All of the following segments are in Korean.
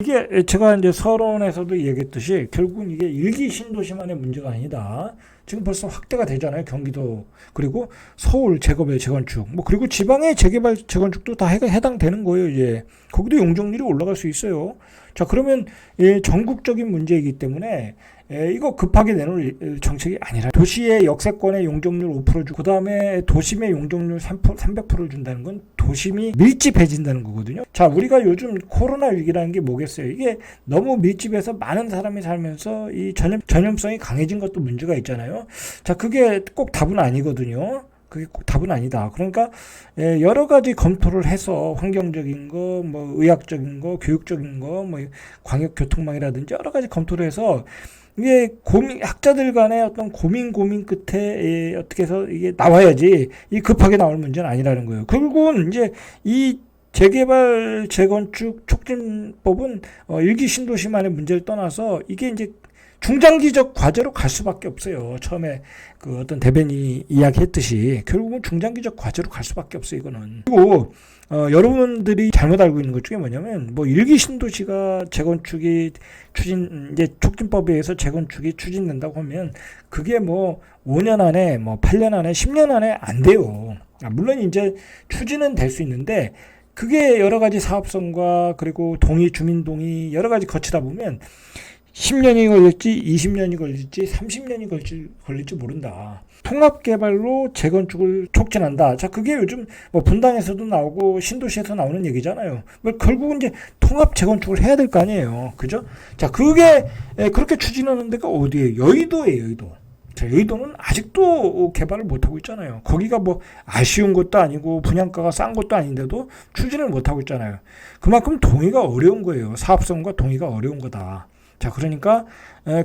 이게 제가 이제 서론에서도 얘기했듯이 결국은 이게 일기 신도시만의 문제가 아니다. 지금 벌써 확대가 되잖아요. 경기도 그리고 서울 재개발 재건축 뭐 그리고 지방의 재개발 재건축도 다 해당되는 거예요. 이제 거기도 용적률이 올라갈 수 있어요. 자 그러면 전국적인 문제이기 때문에 이거 급하게 내놓을 정책이 아니라 도시의 역세권의 용적률 5% 주고 그다음에 도심의 용적률 300%를 준다는 건 도심이 밀집해진다는 거거든요. 자 우리가 요즘 코로나 위기라는 게 뭐겠어요. 이게 너무 밀집해서 많은 사람이 살면서 이 전염성이 강해진 것도 문제가 있잖아요. 자 그게 꼭 답은 아니거든요. 그게 꼭 답은 아니다. 그러니까 여러 가지 검토를 해서 환경적인 거, 뭐 의학적인 거, 교육적인 거, 뭐 광역교통망이라든지 여러 가지 검토를 해서 이게 학자들 간의 어떤 고민 끝에 어떻게 해서 이게 나와야지 이 급하게 나올 문제는 아니라는 거예요. 결국은 이제 이 재개발 재건축 촉진법은 일기 신도시만의 문제를 떠나서 이게 이제 중장기적 과제로 갈 수밖에 없어요. 처음에 그 어떤 대변인이 이야기했듯이 결국은 중장기적 과제로 갈 수밖에 없어요. 이거는. 그리고 여러분들이 잘못 알고 있는 것 중에 뭐냐면 뭐 일기 신도시가 재건축이 이제 촉진법에 의해서 재건축이 추진된다고 하면 그게 뭐 5년 안에 뭐 8년 안에 10년 안에 안 돼요. 물론 이제 추진은 될 수 있는데 그게 여러 가지 사업성과 그리고 주민 동의 여러 가지 거치다 보면 10년이 걸릴지 20년이 걸릴지 30년이 걸릴지 모른다. 통합개발로 재건축을 촉진한다. 자, 그게 요즘 뭐 분당에서도 나오고 신도시에서 나오는 얘기잖아요. 결국은 이제 통합 재건축을 해야 될 거 아니에요. 그죠? 자, 그게 그렇게 추진하는 데가 어디예요? 여의도예요, 여의도. 자, 여의도는 아직도 개발을 못하고 있잖아요. 거기가 뭐 아쉬운 것도 아니고 분양가가 싼 것도 아닌데도 추진을 못하고 있잖아요. 그만큼 동의가 어려운 거예요. 사업성과 동의가 어려운 거다. 자, 그러니까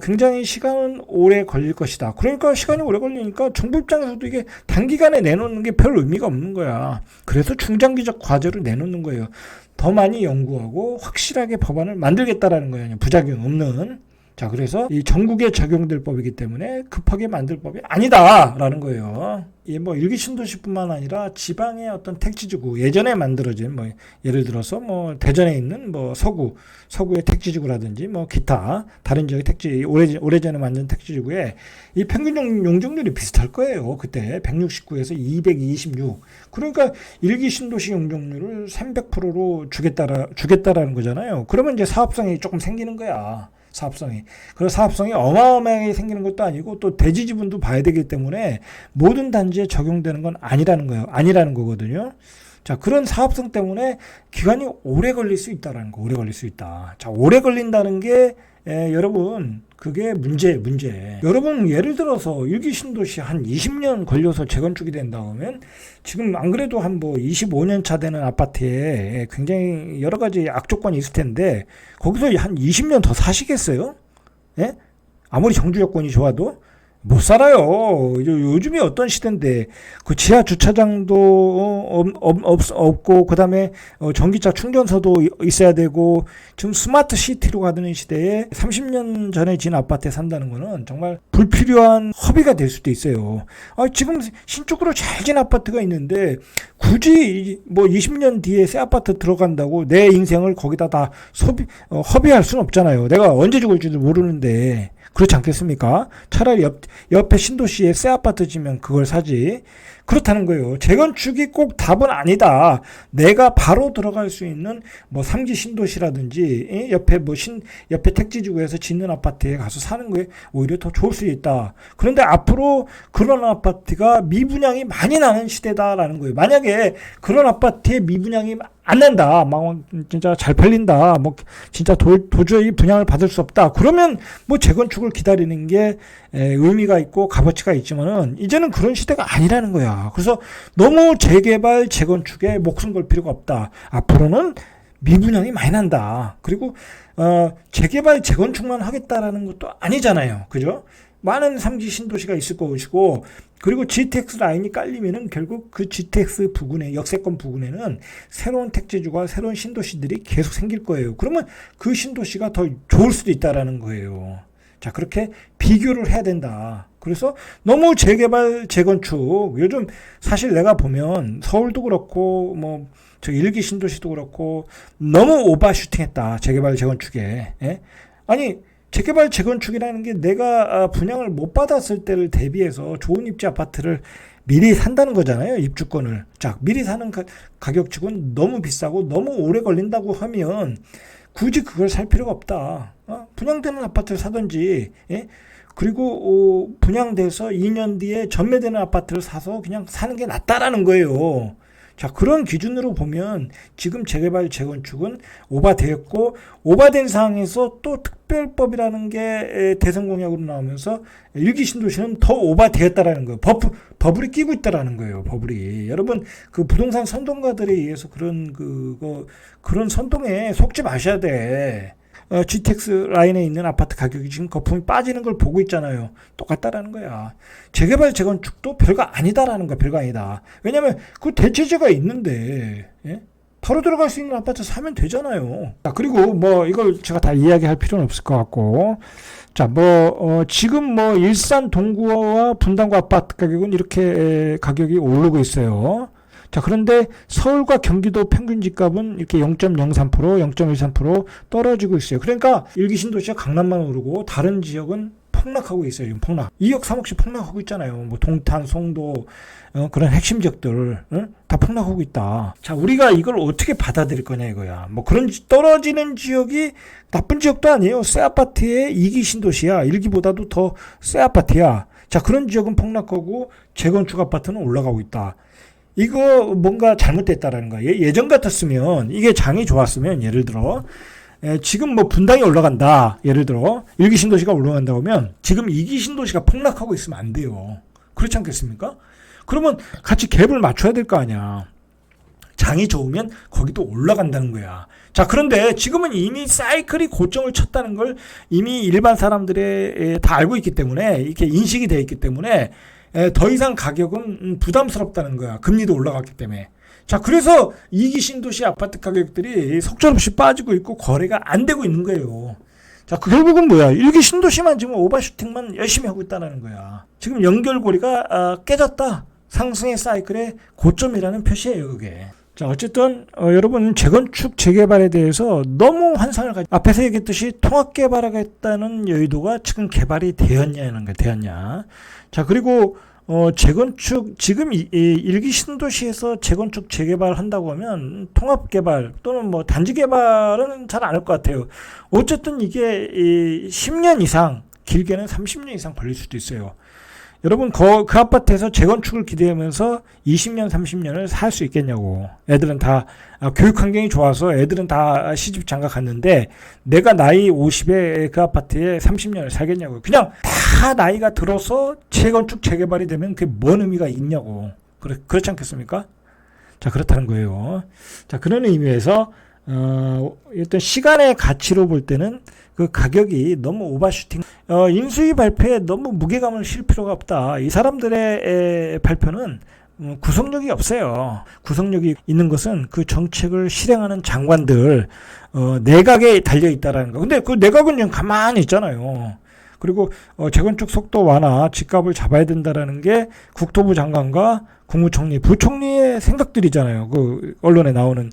굉장히 시간은 오래 걸릴 것이다. 그러니까 시간이 오래 걸리니까 정부 입장에서도 이게 단기간에 내놓는 게 별 의미가 없는 거야. 그래서 중장기적 과제로 내놓는 거예요. 더 많이 연구하고 확실하게 법안을 만들겠다라는 거예요. 부작용 없는. 자, 그래서 이 전국에 적용될 법이기 때문에 급하게 만들 법이 아니다라는 거예요. 이 뭐 일기 신도시뿐만 아니라 지방의 어떤 택지지구 예전에 만들어진 뭐 예를 들어서 뭐 대전에 있는 뭐 서구의 택지지구라든지 뭐 기타 다른 지역의 택지 오래전에 만든 택지지구에 이 평균 용적률이 비슷할 거예요. 그때 169에서 226. 그러니까 일기 신도시 용적률을 300%로 주겠다라는 거잖아요. 그러면 이제 사업성이 조금 생기는 거야. 사업성이. 그래서 사업성이 어마어마하게 생기는 것도 아니고 또 대지 지분도 봐야 되기 때문에 모든 단지에 적용되는 건 아니라는 거예요. 아니라는 거거든요. 자, 그런 사업성 때문에 기간이 오래 걸릴 수 있다라는 거. 오래 걸릴 수 있다. 자, 오래 걸린다는 게 여러분 그게 문제. 여러분 예를 들어서 일기 신도시 한 20년 걸려서 재건축이 된다고 하면 지금 안 그래도 한 뭐 25년 차 되는 아파트에 굉장히 여러 가지 악조건이 있을 텐데 거기서 한 20년 더 사시겠어요? 예? 아무리 정주 여건이 좋아도 못 살아요. 요즘이 어떤 시대인데 그 지하 주차장도 없고 그다음에 전기차 충전소도 있어야 되고 지금 스마트 시티로 가는 시대에 30년 전에 지은 아파트에 산다는 거는 정말 불필요한 허비가 될 수도 있어요. 지금 신축으로 잘 지은 아파트가 있는데 굳이 뭐 20년 뒤에 새 아파트 들어간다고 내 인생을 거기다 다 허비할 수는 없잖아요. 내가 언제 죽을지도 모르는데. 그렇지 않겠습니까? 차라리 옆에 신도시에 새 아파트 지면 그걸 사지. 그렇다는 거예요. 재건축이 꼭 답은 아니다. 내가 바로 들어갈 수 있는 뭐 3기 신도시라든지 옆에 택지지구에서 짓는 아파트에 가서 사는 거에 오히려 더 좋을 수 있다. 그런데 앞으로 그런 아파트가 미분양이 많이 나는 시대다라는 거예요. 만약에 그런 아파트에 미분양이 안 난다. 막 진짜 잘 팔린다. 뭐 진짜 도저히 분양을 받을 수 없다. 그러면 뭐 재건축을 기다리는 게 의미가 있고 값어치가 있지만은 이제는 그런 시대가 아니라는 거야. 그래서 너무 재개발 재건축에 목숨 걸 필요가 없다. 앞으로는 미분양이 많이 난다. 그리고 재개발 재건축만 하겠다라는 것도 아니잖아요. 그죠? 많은 3기 신도시가 있을 것이고 그리고 GTX 라인이 깔리면은 결국 그 GTX 부근에 역세권 부근에는 새로운 택지주가 새로운 신도시들이 계속 생길 거예요. 그러면 그 신도시가 더 좋을 수도 있다라는 거예요. 자, 그렇게 비교를 해야 된다. 그래서 너무 재개발, 재건축, 요즘 사실 내가 보면 서울도 그렇고, 뭐, 저 일기 신도시도 그렇고, 너무 오버슈팅 했다. 재개발, 재건축에. 예? 아니, 재개발, 재건축이라는 게 내가 분양을 못 받았을 때를 대비해서 좋은 입지 아파트를 미리 산다는 거잖아요. 입주권을. 자, 미리 사는 가격 치고는 너무 비싸고 너무 오래 걸린다고 하면 굳이 그걸 살 필요가 없다. 분양되는 아파트를 사든지, 예? 그리고 분양돼서 2년 뒤에 전매되는 아파트를 사서 그냥 사는 게 낫다라는 거예요. 자, 그런 기준으로 보면 지금 재개발, 재건축은 오바되었고, 오바된 상황에서 또 특별법이라는 게 대선 공약으로 나오면서 일기 신도시는 더 오바되었다라는 거예요. 버블이 끼고 있다라는 거예요. 버블이. 여러분, 그 부동산 선동가들에 의해서 그런 선동에 속지 마셔야 돼. GTX 라인에 있는 아파트 가격이 지금 거품이 빠지는 걸 보고 있잖아요. 똑같다라는 거야. 재개발, 재건축도 별거 아니다라는 거야. 별거 아니다. 왜냐면 그 대체제가 있는데, 예? 바로 들어갈 수 있는 아파트 사면 되잖아요. 자, 그리고 뭐 이걸 제가 다 이야기할 필요는 없을 것 같고, 자, 지금 뭐 일산 동구와 분당구 아파트 가격은 이렇게 가격이 오르고 있어요. 자, 그런데 서울과 경기도 평균 집값은 이렇게 0.03%, 0.13% 떨어지고 있어요. 그러니까 일기 신도시가 강남만 오르고 다른 지역은 폭락하고 있어요. 지금 폭락. 2억, 3억씩 폭락하고 있잖아요. 뭐 동탄, 송도, 그런 핵심 지역들 다 폭락하고 있다. 자, 우리가 이걸 어떻게 받아들일 거냐 이거야. 뭐 그런 떨어지는 지역이 나쁜 지역도 아니에요. 새 아파트의 2기 신도시야. 1기보다도 더 새 아파트야. 자, 그런 지역은 폭락하고 재건축 아파트는 올라가고 있다. 이거 뭔가 잘못됐다라는 거야. 예전 같았으면, 이게 장이 좋았으면, 예를 들어 지금 뭐 분당이 올라간다, 예를 들어 1기 신도시가 올라간다고 하면 지금 2기 신도시가 폭락하고 있으면 안 돼요. 그렇지 않겠습니까? 그러면 같이 갭을 맞춰야 될 거 아니야. 장이 좋으면 거기도 올라간다는 거야. 자, 그런데 지금은 이미 사이클이 고점을 쳤다는 걸 이미 일반 사람들이 다 알고 있기 때문에, 이렇게 인식이 되어 있기 때문에 더 이상 가격은 부담스럽다는 거야. 금리도 올라갔기 때문에. 자, 그래서 2기 신도시 아파트 가격들이 속절없이 빠지고 있고 거래가 안 되고 있는 거예요. 자, 결국은 뭐야? 1기 신도시만 지금 오버슈팅만 열심히 하고 있다는 거야. 지금 연결고리가 깨졌다. 상승의 사이클의 고점이라는 표시예요, 그게. 자, 어쨌든 여러분, 재건축, 재개발에 대해서 너무 환상을 앞에서 얘기했듯이 통합개발하겠다는 여의도가 지금 개발이 되었냐는 거 되었냐. 자, 그리고 재건축, 지금 일기 신도시에서 재건축, 재개발 한다고 하면 통합개발 또는 뭐 단지개발은 잘 안 할 것 같아요. 어쨌든 이게 10년 이상, 길게는 30년 이상 걸릴 수도 있어요. 여러분, 그 아파트에서 재건축을 기대하면서 20년, 30년을 살 수 있겠냐고. 애들은 다, 교육 환경이 좋아서 애들은 다 시집 장가 갔는데, 내가 나이 50에 그 아파트에 30년을 살겠냐고. 그냥 다 나이가 들어서 재건축, 재개발이 되면 그게 뭔 의미가 있냐고. 그렇지 않겠습니까? 자, 그렇다는 거예요. 자, 그런 의미에서, 일단 시간의 가치로 볼 때는 그 가격이 너무 오버슈팅, 인수위 발표에 너무 무게감을 실 필요가 없다. 이 사람들의 발표는 구속력이 없어요. 구속력이 있는 것은 그 정책을 실행하는 장관들, 내각에 달려 있다라는 거. 근데 그 내각은 그냥 가만히 있잖아요. 그리고 재건축 속도 완화, 집값을 잡아야 된다라는 게 국토부 장관과 국무총리, 부총리의 생각들이잖아요. 그 언론에 나오는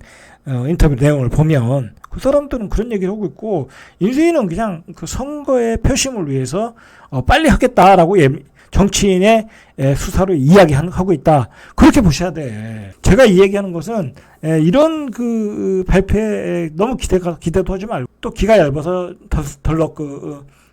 인터뷰 내용을 보면 그 사람들은 그런 얘기를 하고 있고, 인수위는 그냥 그 선거의 표심을 위해서 빨리 하겠다라고 정치인의 수사로 이야기하고 있다. 그렇게 보셔야 돼. 제가 이 얘기하는 것은 이런 그 발표에 너무 기대도 하지 말고, 또 기가 얇아서 덜럭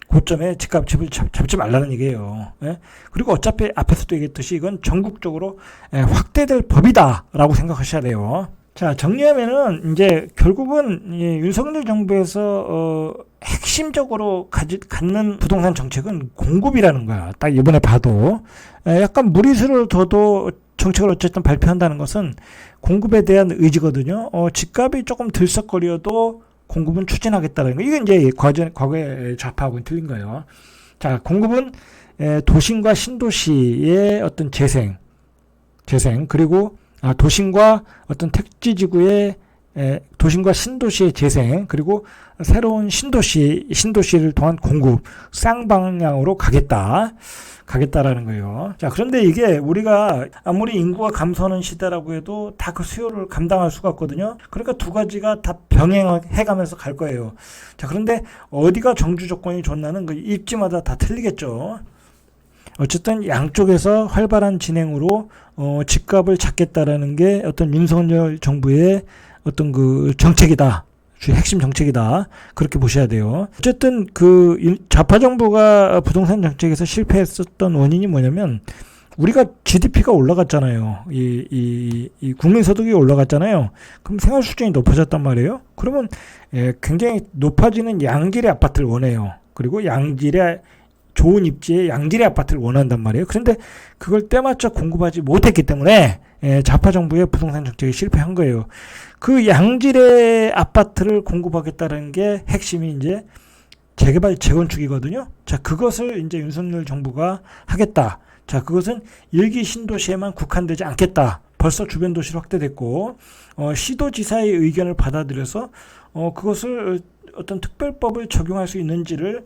고점에 집값을 잡지 말라는 얘기예요. 예? 그리고 어차피 앞에서도 얘기했듯이 이건 전국적으로 확대될 법이다라고 생각하셔야 돼요. 자, 정리하면은 이제 결국은 윤석열 정부에서 핵심적으로 갖는 부동산 정책은 공급이라는 거야. 딱 이번에 봐도 약간 무리수를 둬도 정책을 어쨌든 발표한다는 것은 공급에 대한 의지거든요. 집값이 조금 들썩거려도 공급은 추진하겠다는 거. 이건 이제 과거의 좌파하고는 틀린 거예요. 자, 공급은 도심과 신도시의 어떤 재생, 그리고 도심과 어떤 택지지구의 도심과 신도시의 재생, 그리고 새로운 신도시를 통한 공급, 쌍방향으로 가겠다라는 거예요. 자, 그런데 이게 우리가 아무리 인구가 감소하는 시대라고 해도 다 그 수요를 감당할 수가 없거든요. 그러니까 두 가지가 다 병행해가면서 갈 거예요. 자, 그런데 어디가 정주 조건이 좋나는 그 입지마다 다 틀리겠죠. 어쨌든 양쪽에서 활발한 진행으로 집값을 잡겠다라는 게 어떤 윤석열 정부의 어떤 그 정책이다. 핵심 정책이다. 그렇게 보셔야 돼요. 어쨌든 그 좌파 정부가 부동산 정책에서 실패했었던 원인이 뭐냐면 우리가 GDP가 올라갔잖아요. 이 국민소득이 올라갔잖아요. 그럼 생활 수준이 높아졌단 말이에요. 그러면 굉장히 높아지는 양질의 아파트를 원해요. 그리고 좋은 입지의 양질의 아파트를 원한단 말이에요. 그런데 그걸 때맞춰 공급하지 못했기 때문에 좌파 정부의 부동산 정책이 실패한 거예요. 그 양질의 아파트를 공급하겠다는 게 핵심이 이제 재개발 재건축이거든요. 자, 그것을 이제 윤석열 정부가 하겠다. 자, 그것은 일기 신도시에만 국한되지 않겠다. 벌써 주변 도시로 확대됐고 시도지사의 의견을 받아들여서 그것을 어떤 특별법을 적용할 수 있는지를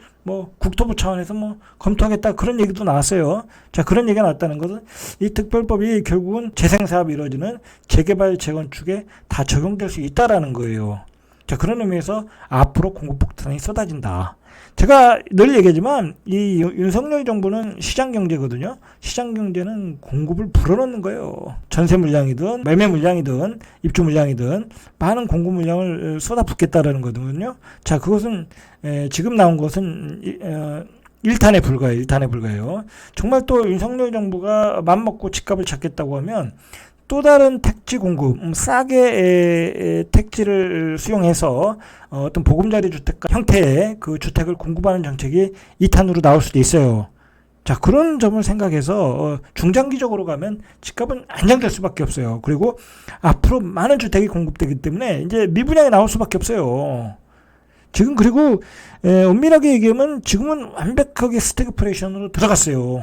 국토부 차원에서 검토하겠다 그런 얘기도 나왔어요. 자, 그런 얘기가 나왔다는 것은 이 특별법이 결국은 재생사업이 이루어지는 재개발 재건축에 다 적용될 수 있다라는 거예요. 자, 그런 의미에서 앞으로 공급폭탄이 쏟아진다. 제가 늘 얘기하지만 이 윤석열 정부는 시장 경제거든요. 시장 경제는 공급을 불어넣는 거예요. 전세 물량이든 매매 물량이든 입주 물량이든 많은 공급 물량을 쏟아붓겠다라는 거거든요. 자, 그것은 지금 나온 것은 1탄에 불과해요. 정말 또 윤석열 정부가 맘먹고 집값을 잡겠다고 하면 또 다른 택지 공급, 싸게 택지를 수용해서 어떤 보금자리 주택 형태의 그 주택을 공급하는 정책이 2탄으로 나올 수도 있어요. 자, 그런 점을 생각해서 중장기적으로 가면 집값은 안정될 수밖에 없어요. 그리고 앞으로 많은 주택이 공급되기 때문에 이제 미분양이 나올 수밖에 없어요. 지금 그리고 엄밀하게 얘기하면 지금은 완벽하게 스태그플레이션으로 들어갔어요.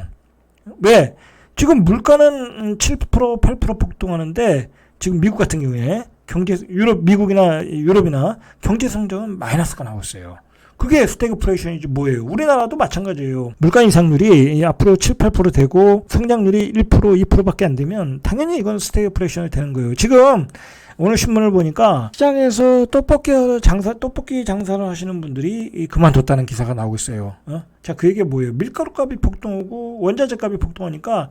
왜? 지금 물가는 7%, 8% 폭등하는데 지금 미국 같은 경우에 미국이나 유럽이나 경제 성장은 마이너스가 나오고 있어요. 그게 스태그플레이션이지 뭐예요. 우리나라도 마찬가지예요. 물가 인상률이 앞으로 7, 8% 되고 성장률이 1%, 2%밖에 안 되면 당연히 이건 스태그플레이션이 되는 거예요. 지금 오늘 신문을 보니까 시장에서 떡볶이 장사를 하시는 분들이 그만뒀다는 기사가 나오고 있어요. 자, 그 얘기가 뭐예요? 밀가루 값이 폭등하고 원자재 값이 폭등하니까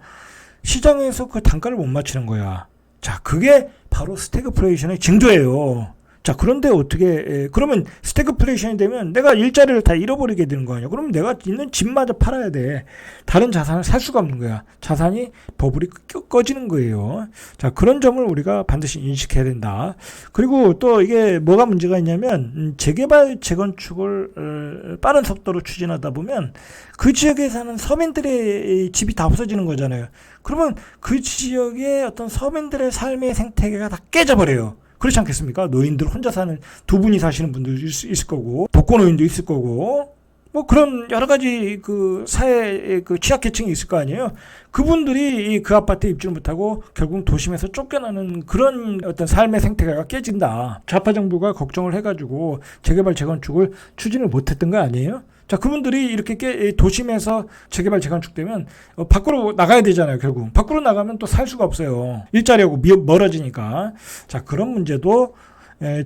시장에서 그 단가를 못 맞추는 거야. 자, 그게 바로 스태그플레이션의 징조예요. 자, 그런데 어떻게 그러면 스태그플레이션이 되면 내가 일자리를 다 잃어버리게 되는 거 아니야. 그럼 내가 있는 집마저 팔아야 돼. 다른 자산을 살 수가 없는 거야. 자산이 버블이 꺼지는 거예요. 자, 그런 점을 우리가 반드시 인식해야 된다. 그리고 또 이게 뭐가 문제가 있냐면 재개발 재건축을 빠른 속도로 추진하다 보면 그 지역에 사는 서민들의 집이 다 없어지는 거잖아요. 그러면 그 지역의 어떤 서민들의 삶의 생태계가 다 깨져버려요. 그렇지 않겠습니까? 노인들 혼자 사는 두 분이 사시는 분들 있을 거고, 독거노인도 있을 거고, 그런 여러 가지 그 사회 그 취약계층이 있을 거 아니에요. 그분들이 그 아파트에 입주를 못하고 결국 도심에서 쫓겨나는 그런 어떤 삶의 생태계가 깨진다. 좌파 정부가 걱정을 해가지고 재개발 재건축을 추진을 못했던 거 아니에요? 자, 그분들이 이렇게 도심에서 재개발 재건축되면 밖으로 나가야 되잖아요. 결국 밖으로 나가면 또 살 수가 없어요. 일자리하고 멀어지니까. 자, 그런 문제도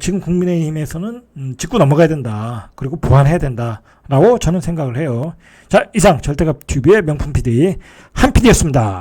지금 국민의힘에서는 짚고 넘어가야 된다. 그리고 보완해야 된다라고 저는 생각을 해요. 자, 이상 절대값 TV의 명품 PD 한 PD였습니다.